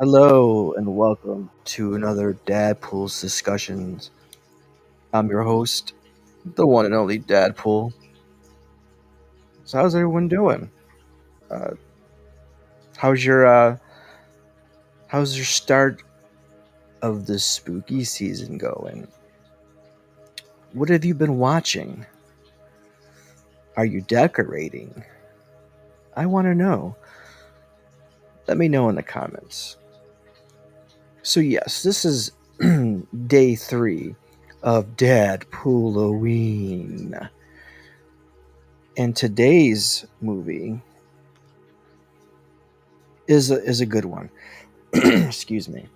Hello and welcome to another DadPooL's discussions. I'm your host, the one and only DadPooL. So how's everyone doing? Uh, how's your how's your start of the spooky season going? What have you been watching? Are you decorating? I want to know. Let me know in the comments. So yes, this is day 3 of DadPooLoWeen. And today's movie is a good one. Excuse me.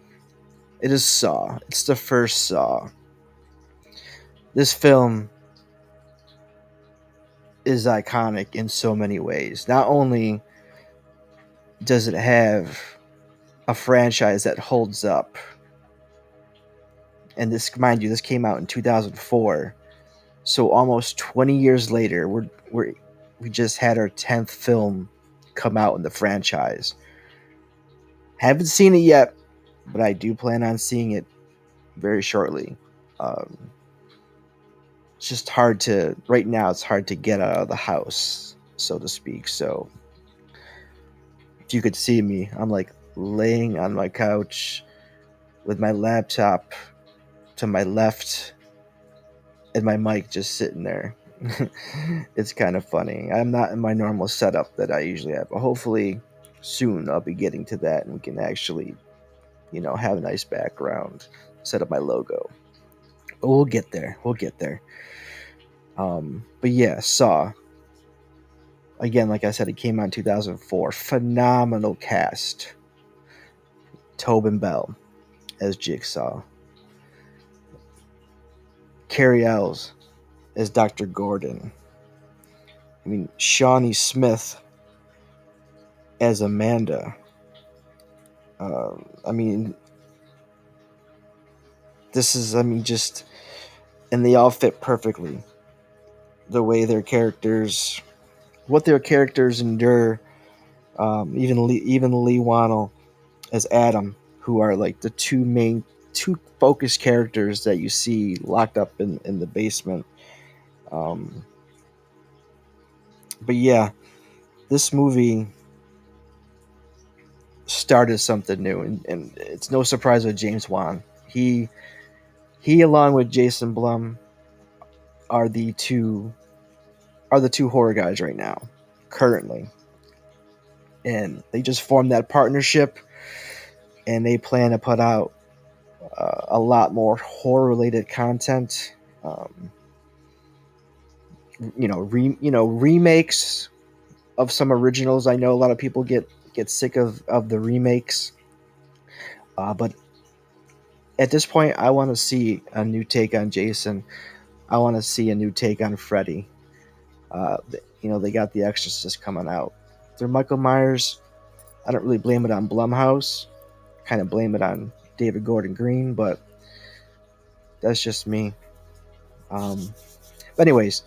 It is Saw. It's the first Saw. This film is iconic in so many ways. Not only does it have a franchise that holds up, and this, mind you, this came out in 2004. So almost 20 years later, we just had our 10th film come out in the franchise. Haven't seen it yet, but I do plan on seeing it very shortly. Um, it's just hard to right now. It's hard to get out of the house, so to speak. So if you could see me, I'm like laying on my couch with my laptop to my left and my mic just sitting there. It's kind of funny. I'm not in my normal setup that I usually have, but hopefully soon I'll be getting to that and we can actually, have a nice background, set up my logo. But we'll get there. We'll get there. But yeah, Saw. Again, like I said, it came out in 2004. Phenomenal cast. Tobin Bell as Jigsaw. Carrie Ells as Dr. Gordon. I mean, Shawnee Smith as Amanda. I mean, just, and they all fit perfectly. The way their characters, what their characters endure. Even Lee Wannell as Adam, who are like the two focus characters that you see locked up in the basement. Um, but yeah, this movie started something new, and it's no surprise with James Wan. He along with Jason Blum are the two horror guys right now, currently, and they just formed that partnership, and they plan to put out a lot more horror related content. Remakes of some originals. I know a lot of people get sick of the remakes, but at this point, I want to see a new take on Jason. I want to see a new take on Freddy. They got The Exorcist coming out. They're Michael Myers. I don't really blame it on Blumhouse. Kind of blame it on David Gordon Green, but that's just me. But anyways,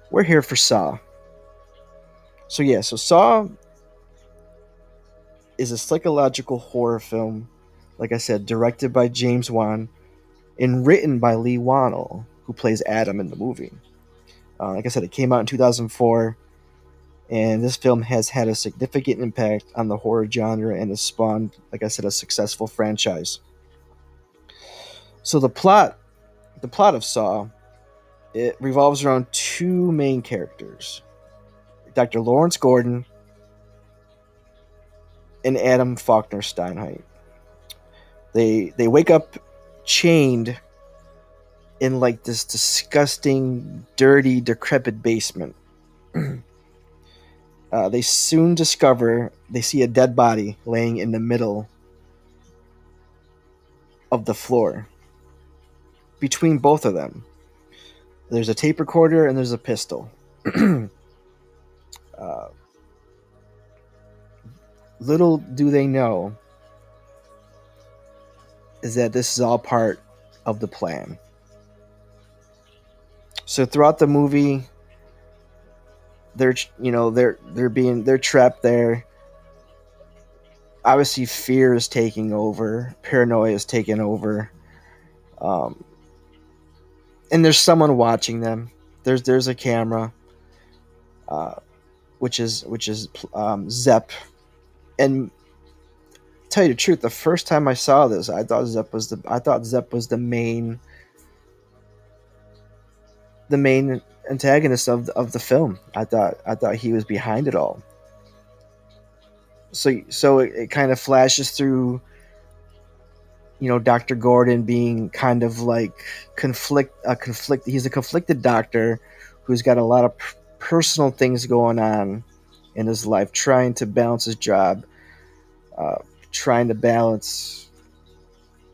we're here for Saw. So Saw is a psychological horror film, like I said, directed by James Wan and written by Lee Wannell, who plays Adam in the movie. Like I said, it came out in 2004, and this film has had a significant impact on the horror genre and has spawned, like I said, a successful franchise. So the plot of Saw, it revolves around two main characters, Dr. Lawrence Gordon and Adam Faulkner Steinheit. They wake up chained in like this disgusting, dirty, decrepit basement. They soon discover they see a dead body laying in the middle of the floor. Between both of them, there's a tape recorder and there's a pistol. uh, Little do they know is that this is all part of the plan. So throughout the movie, they're trapped there. obviously fear is taking over, paranoia is taking over, um, and there's someone watching them. There's a camera, uh, which is Zepp. And tell you the truth, the first time I saw this, I thought Zepp was the main antagonist of the film. I thought he was behind it all. So it kind of flashes through, Dr. Gordon being kind of like conflict. He's a conflicted doctor who's got a lot of personal things going on in his life, trying to balance his job, uh, trying to balance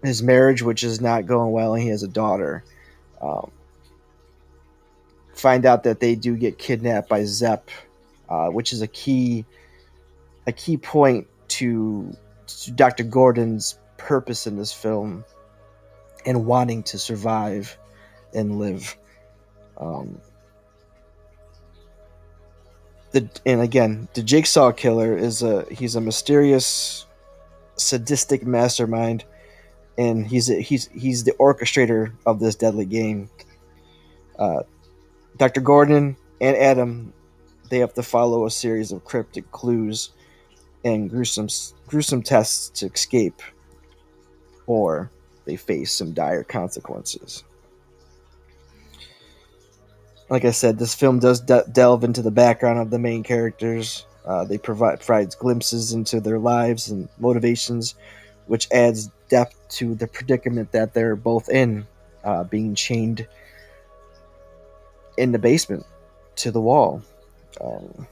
his marriage, which is not going well, and he has a daughter. Um, find out that they do get kidnapped by Zepp, which is a key point to Dr. Gordon's purpose in this film and wanting to survive and live. Um, and again, the Jigsaw Killer he's a mysterious, sadistic mastermind, and he's the orchestrator of this deadly game. Uh, Dr. Gordon and Adam, they have to follow a series of cryptic clues and gruesome tests to escape, or they face some dire consequences. Like I said, this film does delve into the background of the main characters. They provides glimpses into their lives and motivations, which adds depth to the predicament that they're both in, being chained in the basement to the wall. Um,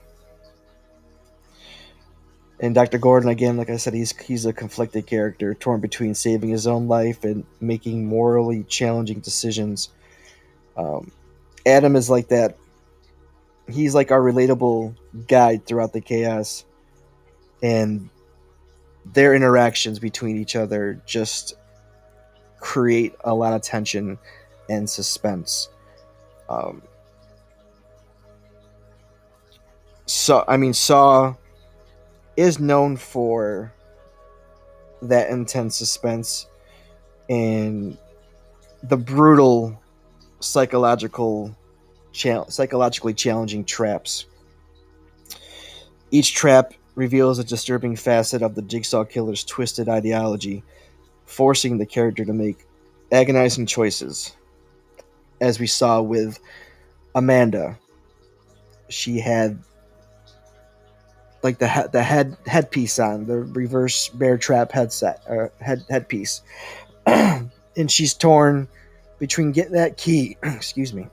and Dr. Gordon, again, like I said, he's a conflicted character, torn between saving his own life and making morally challenging decisions. Um, Adam is like that. He's like our relatable guide throughout the chaos, and their interactions between each other just create a lot of tension and suspense. Um, Saw is known for that intense suspense and the brutal psychologically challenging traps. Each trap reveals a disturbing facet of the Jigsaw Killer's twisted ideology, forcing the character to make agonizing choices. As we saw with Amanda, she had like the headpiece on, the reverse bear trap headset or headpiece, and she's torn between getting that key. Excuse me,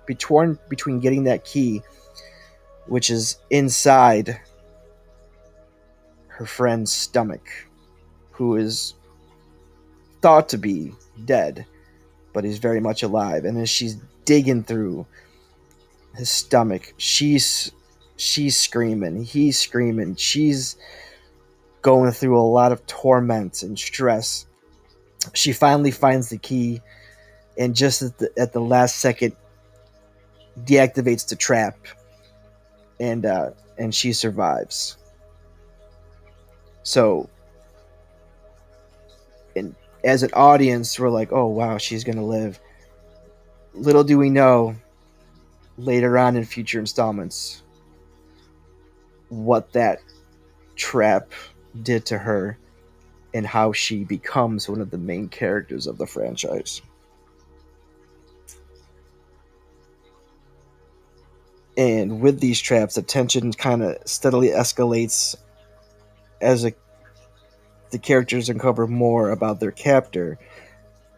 between getting that key, which is inside her friend's stomach, who is thought to be dead, but he's very much alive. And as she's digging through his stomach, she's screaming, he's screaming, she's going through a lot of torment and stress. She finally finds the key, and just at the last second, deactivates the trap, and she survives. So, and as an audience, we're like, "Oh wow, she's gonna live." Little do we know, later on in future installments, what that trap did to her and how she becomes one of the main characters of the franchise. And with these traps, the tension kind of steadily escalates as the characters uncover more about their captor,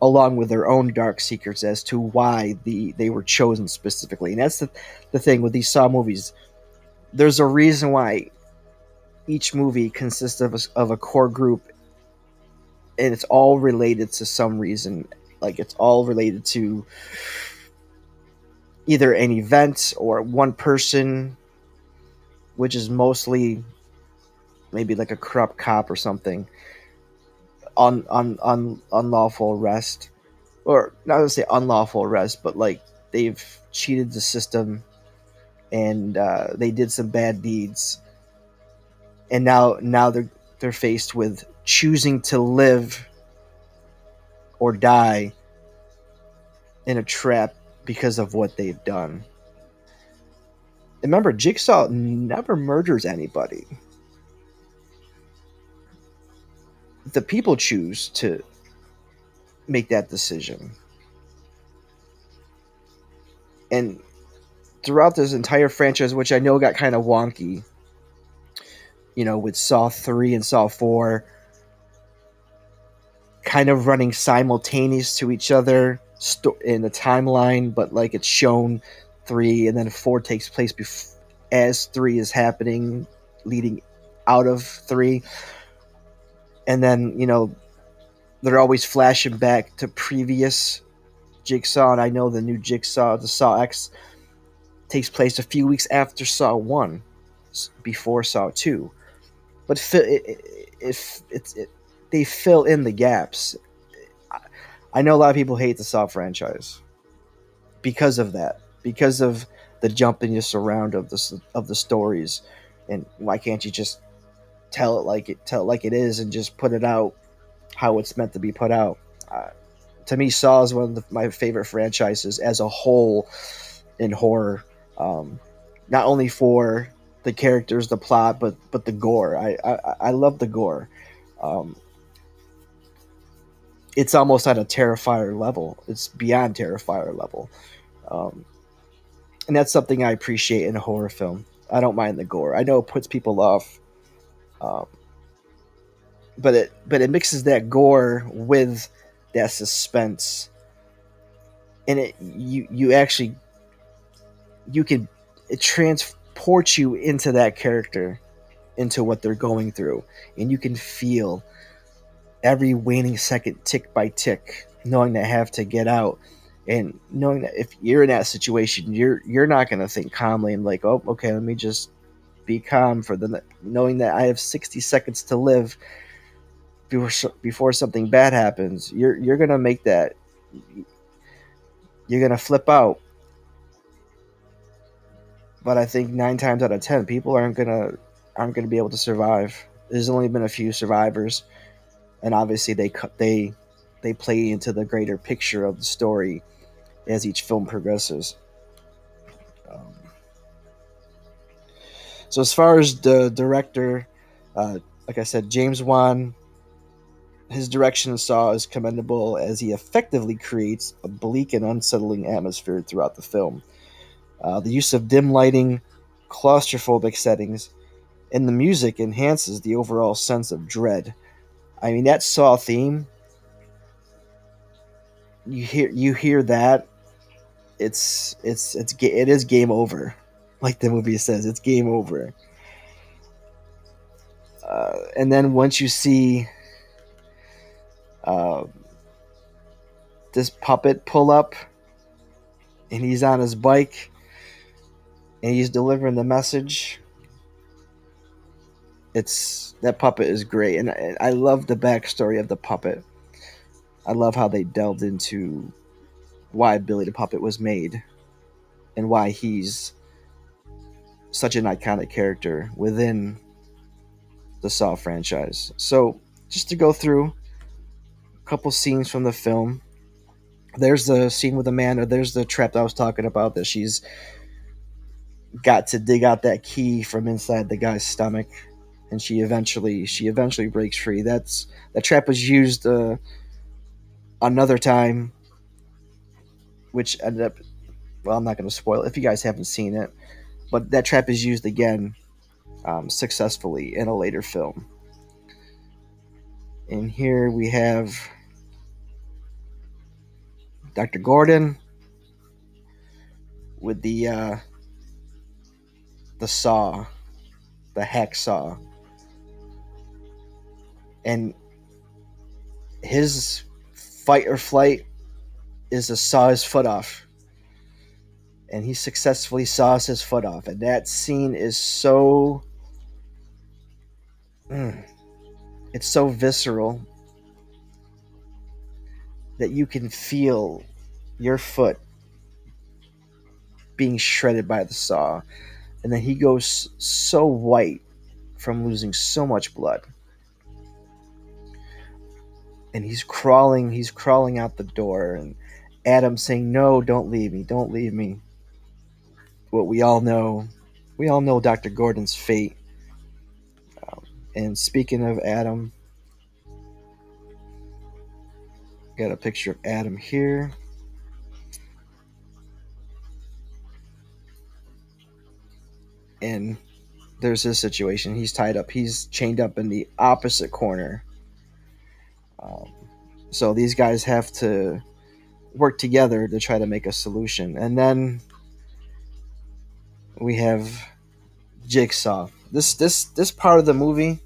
along with their own dark secrets as to why they were chosen specifically. And that's the thing with these Saw movies. There's a reason why each movie consists of a core group, and it's all related to some reason. Like, it's all related to either an event or one person, which is mostly maybe like a corrupt cop or something, on unlawful arrest, or not to say unlawful arrest, but like they've cheated the system and they did some bad deeds, and now they're they're faced with choosing to live or die in a trap because of what they've done. Remember, Jigsaw never murders anybody. The people choose to make that decision. And throughout this entire franchise, which I know got kind of wonky, with Saw 3 and Saw 4 kind of running simultaneous to each other in the timeline, but like it's shown 3 and then 4 takes place as 3 is happening, leading out of 3. And then, they're always flashing back to previous Jigsaw, and I know the new Jigsaw, the Saw X, takes place a few weeks after Saw 1, before Saw 2. But they fill in the gaps. I know a lot of people hate the Saw franchise because of that, because of the jumpiness around of the stories, and why can't you just tell it like it is and just put it out how it's meant to be put out? To me, Saw is one of my favorite franchises as a whole in horror. Not only for the characters, the plot, but the gore. I love the gore. It's almost at a Terrifier level. It's beyond Terrifier level. And that's something I appreciate in a horror film. I don't mind the gore. I know it puts people off, but it mixes that gore with that suspense, and it transports you into that character, into what they're going through, and you can feel every waning second, tick by tick, knowing they have to get out, and knowing that if you're in that situation, you're not going to think calmly and like, oh, okay, let me just be calm knowing that I have 60 seconds to live before something bad happens. You're going to make that. You're going to flip out. But I think 9 times out of 10, people aren't gonna be able to survive. There's only been a few survivors, and obviously they play into the greater picture of the story as each film progresses. So as far as the director, like I said, James Wan, his direction in Saw is commendable as he effectively creates a bleak and unsettling atmosphere throughout the film. The use of dim lighting, claustrophobic settings, and the music enhances the overall sense of dread. I mean, that Saw theme, you hear that, it is game over. Like the movie says, it's game over. And then once you see this puppet pull up, and he's on his bike, and he's delivering the message, that puppet is great, and I love the backstory of the puppet. I love how they delved into why Billy the Puppet was made and why he's such an iconic character within the Saw franchise. So, just to go through a couple scenes from the film. There's the scene with Amanda. There's the trap that I was talking about, that she's got to dig out that key from inside the guy's stomach, and she eventually breaks free. That trap was used another time, which ended up, well, I'm not going to spoil it if you guys haven't seen it, but that trap is used again successfully in a later film. And here we have Dr. Gordon with the saw, the hacksaw, and his fight or flight is to saw his foot off, and he successfully saws his foot off. And that scene is so it's so visceral that you can feel your foot being shredded by the saw. And then he goes so white from losing so much blood. and he's crawling out the door, and Adam saying, "No, don't leave me, don't leave me." What we all know Dr. Gordon's fate. And speaking of Adam, got a picture of Adam here. And there's his situation. He's tied up. He's chained up in the opposite corner. Um, so these guys have to work together to try to make a solution. And then we have Jigsaw. This part of the movie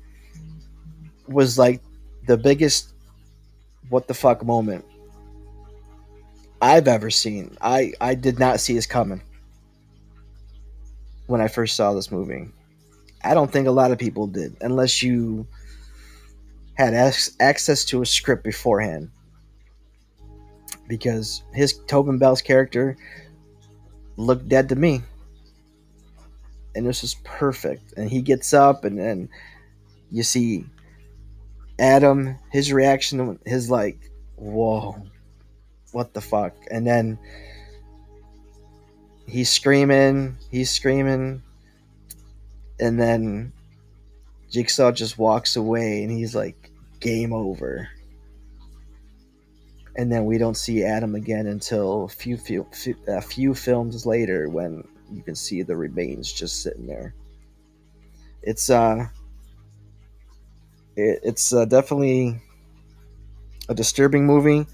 was like the biggest what the fuck moment I've ever seen. I did not see this coming when I first saw this movie. I don't think a lot of people did, unless you had access to a script beforehand. Because his Tobin Bell's character looked dead to me, and this was perfect. And he gets up, and then you see Adam, his reaction, his like, whoa, what the fuck? And then he's screaming, and then Jigsaw just walks away, and he's like, game over. And then we don't see Adam again until a few films later, when you can see the remains just sitting there. It's definitely a disturbing movie,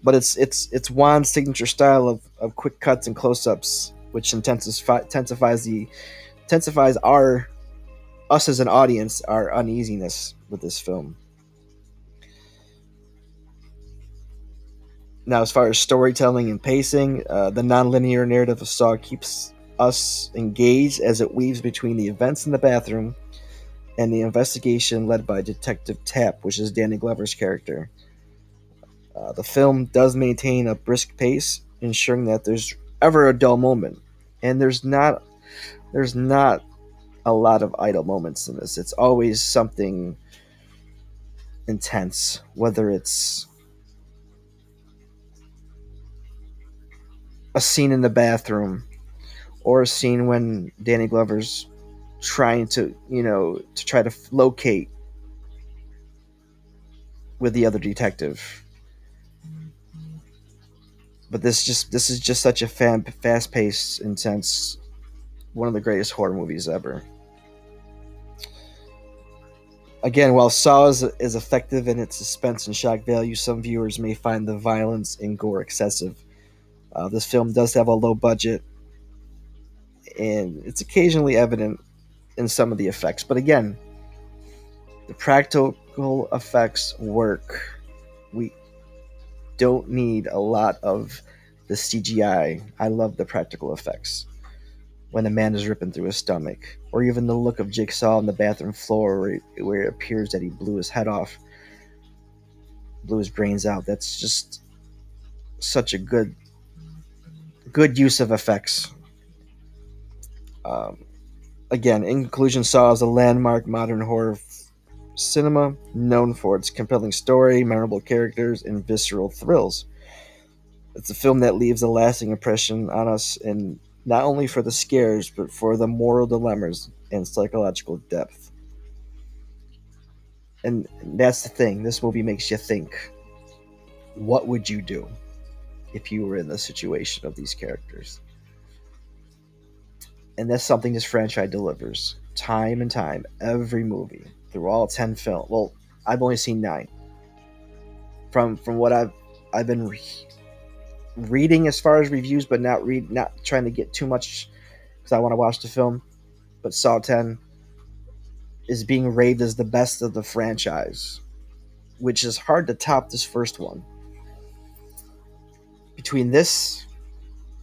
but it's Wan's signature style of quick cuts and close-ups, which intensifies our us as an audience, our uneasiness with this film. Now, as far as storytelling and pacing, the nonlinear narrative of Saw keeps us engaged as it weaves between the events in the bathroom and the investigation led by Detective Tapp, which is Danny Glover's character. The film does maintain a brisk pace, ensuring that there's ever a dull moment, and there's not a lot of idle moments in this. It's always something intense, whether it's a scene in the bathroom or a scene when Danny Glover's trying to try to locate with the other detective. But this is just such a fast paced, intense, one of the greatest horror movies ever. Again, while Saw is effective in its suspense and shock value, some viewers may find the violence and gore excessive. This film does have a low budget, and it's occasionally evident in some of the effects. But again, the practical effects work. We don't need a lot of the CGI. I love the practical effects. When a man is ripping through his stomach, or even the look of Jigsaw on the bathroom floor where it appears that he blew his head off, blew his brains out. That's just such a good use of effects. Um, Again, in conclusion, Saw is a landmark modern horror cinema known for its compelling story, memorable characters, and visceral thrills. It's a film that leaves a lasting impression on us, and not only for the scares, but for the moral dilemmas and psychological depth. And that's the thing. This movie makes you think, what would you do if you were in the situation of these characters? And that's something this franchise delivers time and time, every movie, through all 10 films. Well, I've only seen 9. From what I've been reading as far as reviews, but not trying to get too much because I want to watch the film. But Saw 10 is being raved as the best of the franchise, which is hard to top this first one. Between this,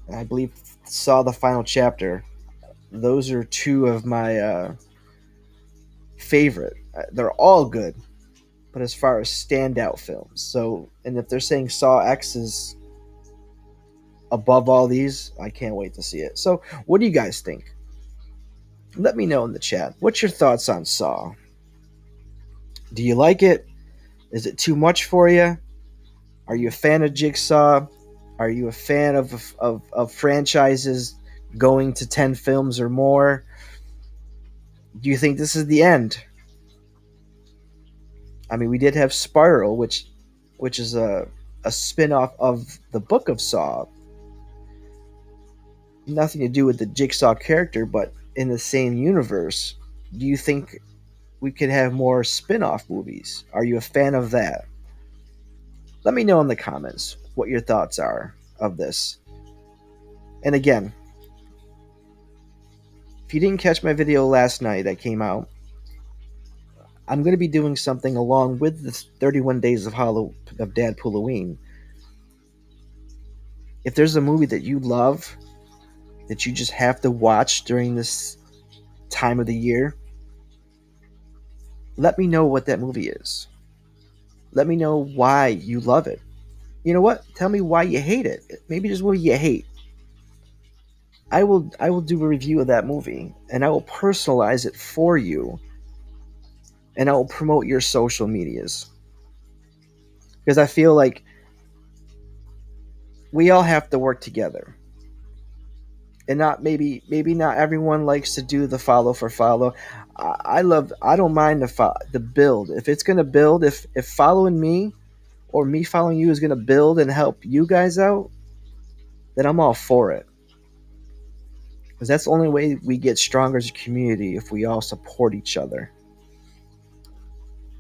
and I believe Saw the Final Chapter, those are two of my favorite. They're all good, but as far as standout films. So, and if they're saying Saw X is above all these, I can't wait to see it. So, what do you guys think? Let me know in the chat. What's your thoughts on Saw? Do you like it? Is it too much for you? Are you a fan of Jigsaw? Are you a fan of franchises going to 10 films or more? Do you think this is the end? I mean, we did have Spiral, which is a spin-off of the Book of Saw. Nothing to do with the Jigsaw character, but in the same universe. Do you think we could have more spin-off movies? Are you a fan of that? Let me know in the comments what your thoughts are of this. And again, if you didn't catch my video last night that came out, I'm going to be doing something along with the 31 Days of DadPooLoWeen. If there's a movie that you love, that you just have to watch during this time of the year, let me know what that movie is. Let me know why you love it. You know what? Tell me why you hate it. Maybe there's a movie you hate. I will do a review of that movie, and I will personalize it for you, and I will promote your social medias, because I feel like we all have to work together. And not maybe not everyone likes to do the follow for follow. I don't mind the build. If it's gonna build, if following me or me following you is gonna build and help you guys out, then I'm all for it. Because that's the only way we get stronger as a community, if we all support each other.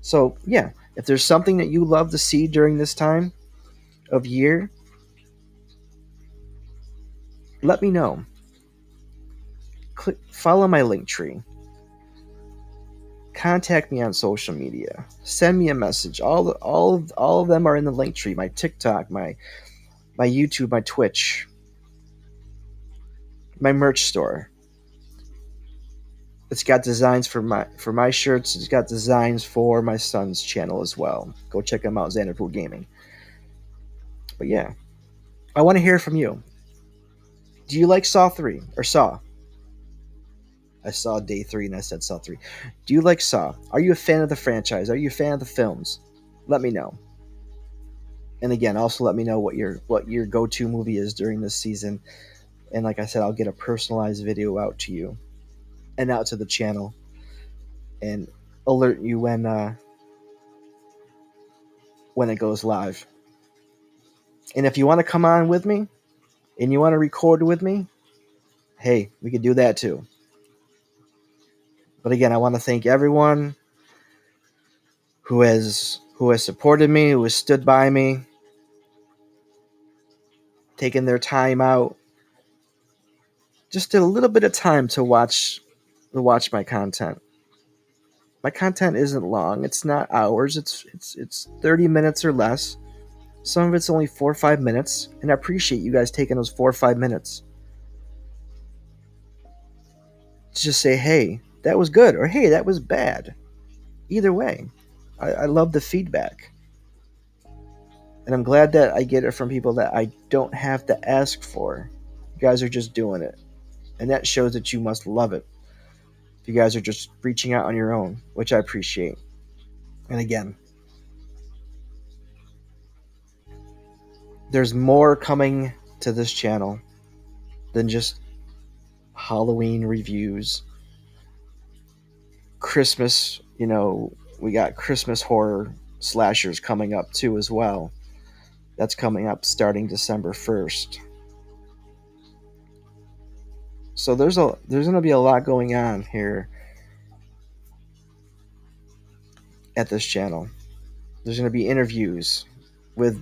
So yeah, if there's something that you love to see during this time of year, let me know. Follow my Linktree. Contact me on social media. Send me a message. All of them are in the Linktree. My TikTok, my YouTube, my Twitch, my merch store. It's got designs for my shirts. It's got designs for my son's channel as well. Go check him out, DadPooL Gaming. But yeah, I want to hear from you. Do you like Saw 3 or Saw? I saw Day 3 and I said Saw 3. Do you like Saw? Are you a fan of the franchise? Are you a fan of the films? Let me know. And again, also let me know what your go-to movie is during this season. And like I said, I'll get a personalized video out to you and out to the channel and alert you when it goes live. And if you want to come on with me and you want to record with me, hey, we could do that too. But again, I want to thank everyone who has supported me, who has stood by me, taken their time out, just a little bit of time to watch my content. My content isn't long. It's not hours. It's 30 minutes or less. Some of it's only 4 or 5 minutes, and I appreciate you guys taking those 4 or 5 minutes to just say, hey, that was good, or hey, that was bad. Either way, I love the feedback. And I'm glad that I get it from people that I don't have to ask for. You guys are just doing it. And that shows that you must love it. If you guys are just reaching out on your own, which I appreciate. And again, there's more coming to this channel than just Halloween reviews. Christmas, we got Christmas horror slashers coming up too as well. That's coming up starting December 1st. So there's going to be a lot going on here at this channel. There's going to be interviews with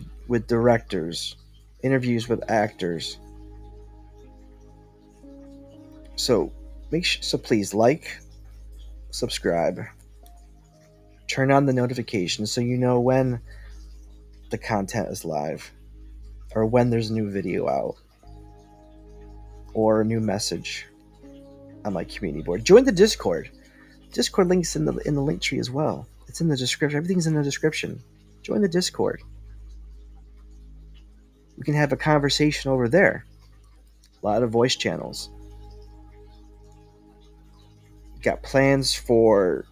directors, interviews with actors. So please like, subscribe, turn on the notifications so you know when the content is live or when there's a new video out or a new message on my community board. Join the Discord. Discord links in the Linktree as well. It's in the description. Everything's in the description. Join the Discord. We can have a conversation over there. A lot of voice channels. Got plans for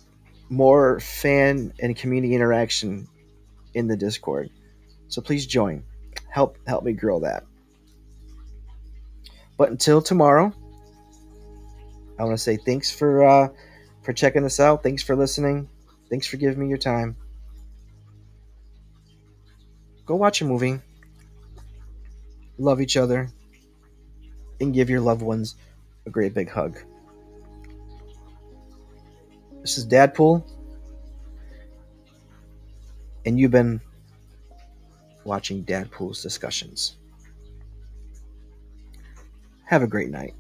more fan and community interaction in the Discord. So please join. Help me grow that. But until tomorrow, I want to say thanks for checking this out. Thanks for listening. Thanks for giving me your time. Go watch a movie. Love each other, and give your loved ones a great big hug. This is DadPooL, and you've been watching DadPooL's discussions. Have a great night.